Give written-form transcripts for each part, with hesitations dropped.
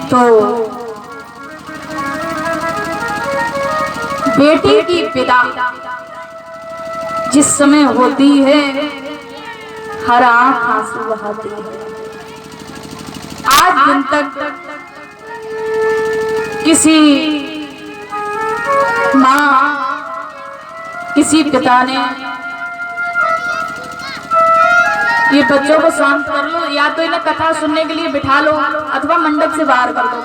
तो बेटी की विदा जिस समय होती है, हर आंख आंसू बहाती है। आज दिन तक किसी माँ, किसी पिता ने ये बच्चों को शांत कर लो, या तो इन्हें कथा सुनने के लिए बिठा लो अथवा मंडप से बाहर कर दो।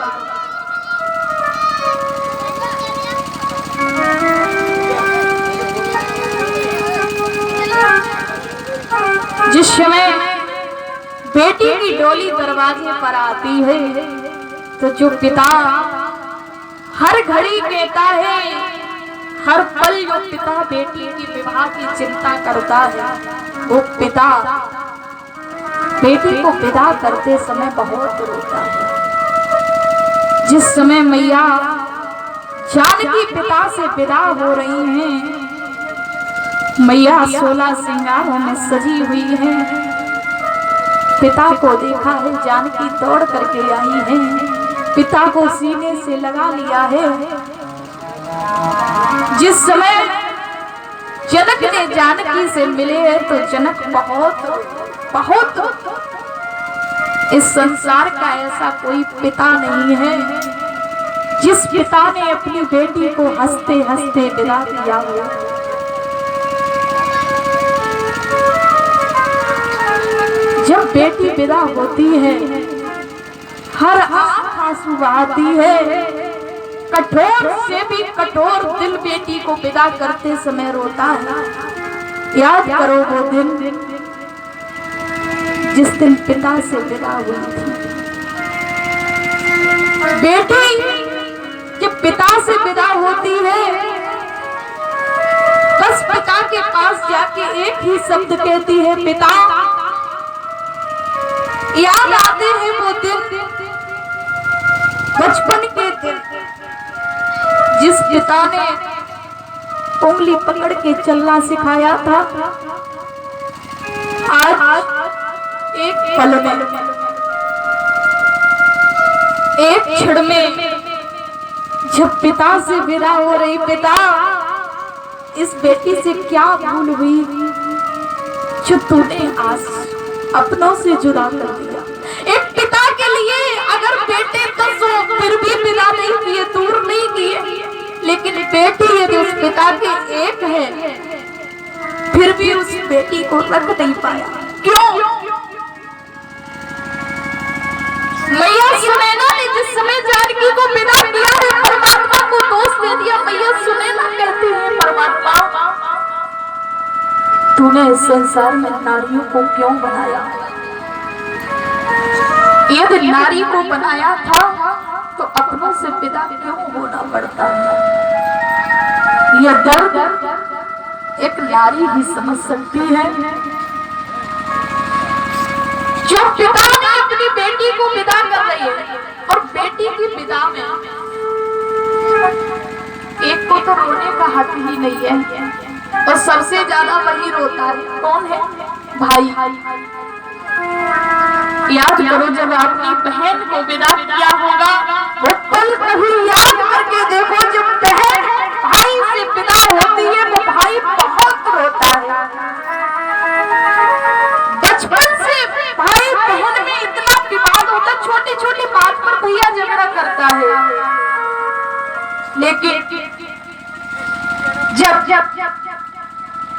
जिस समय बेटी की डोली दरवाजे पर आती है, तो जो पिता हर घड़ी कहता है, हर पल जो पिता बेटी की विवाह की चिंता करता है, वो पिता बेटी को विदा करते समय बहुत रोता है। जिस समय मैया जानकी पिता से विदा हो रही हैं, मैया 16 श्रृंगारों में सजी हुई है। पिता को देखा है, जानकी दौड़ करके आई है, पिता को सीने से लगा लिया है। जिस समय जनक ने जानकी से मिले हैं, तो जनक बहुत इस संसार का ऐसा कोई पिता नहीं है जिस पिता ने अपनी बेटी को हंसते हंसते विदा किया हो। जब बेटी विदा होती है, हर आंख आंसू बहाती है। कठोर से भी कठोर दिल बेटी को विदा करते समय रोता है। याद करो वो दिन जिस दिन पिता से विदा हुई थी। बेटी जब पिता से विदा होती है, बस पिता के पास जाके एक ही शब्द कहती है, पिता। याद आते हैं वो दिन, बचपन के दिन, जिस पिता ने उंगली पकड़ के चलना सिखाया था। आज एक पल में, एक क्षण में जब पिता से विदा हो रही, पिता इस बेटी से क्या भूल हुई जो तूने आज अपनों से जुदा कर दिया। एक पिता के लिए अगर बेटे तो फिर भी विदा नहीं किए, दूर नहीं किए, लेकिन बेटी यदि उस पिता के एक है, फिर भी उस बेटी को रख नहीं पाया। क्यों? मैया सुनैना ने जिस समय जानकी को विदा किया है, परमात्मा को दोष दे दिया। मैया सुनैना कहती है, परमात्मा तूने इस संसार में नारियों को क्यों बनाया? यदि नारी को बनाया था तो अपनों से विदा क्यों होना पड़ता है? यह दर्द एक नारी ही समझ सकती है। जो पिता ने अपनी बेटी को विदा कर रही है, और बेटी की विदा में एक को तो रोने का हक ही नहीं है, और सबसे ज्यादा वही रोता है। कौन है? भाई। याद करो, जब अपनी बहन को विदा किया होगा, वो पल कभी याद करके देखो। जब बहन भाई से विदा होती है, वो भाई बहुत रोता है। बचपन से भाई बहन में इतना विवाद होता, छोटी छोटी बात पर भैया झगड़ा करता है, लेकिन जब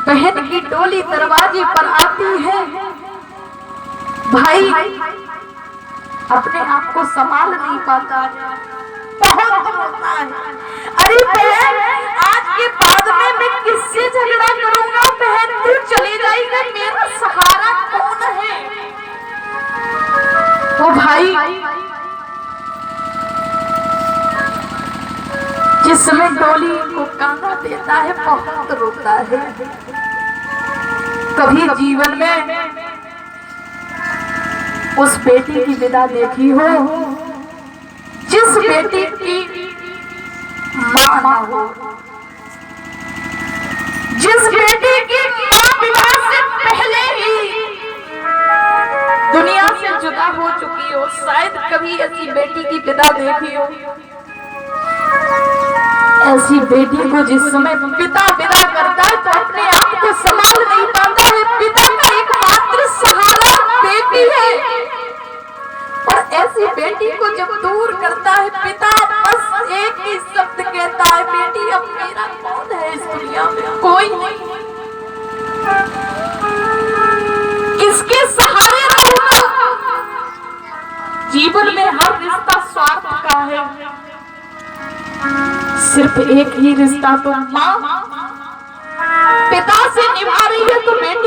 बहन की डोली दरवाजे पर आती है, भाई अपने आप को संभाल नहीं पाता, बहुत रोता है। अरे बहन, आज के बाद में मैं किससे झगड़ा करूंगा? बहन तू चली जाएगी, मेरा सहारा कौन है? वो भाई जिस समय डोली को कांधा देता है, बहुत रोता है। कभी जीवन में उस बेटी की विदा देखी हो जिस बेटी की मां ना हो, जिस बेटी की मां विवाह से पहले ही दुनिया से जुदा हो चुकी हो, शायद कभी ऐसी बेटी की पिता देखी हो। ऐसी बेटी को जिस समय पिता विदा करता है तो अपने आप को संभाल नहीं पाता है। पिता का एकमात्र सहारा बेटी है, और ऐसी बेटी को जब दूर करता है पिता, बस एक ही शब्द कहता है, बेटी अब मेरा कौन है इस दुनिया में? कोई नहीं। किसके सहारे रहूंगा? जीवन में हर रिश्ता स्वार्थ का है, सिर्फ एक ही रिश्ता तो माँ पिता से निभा रही है तो बेटी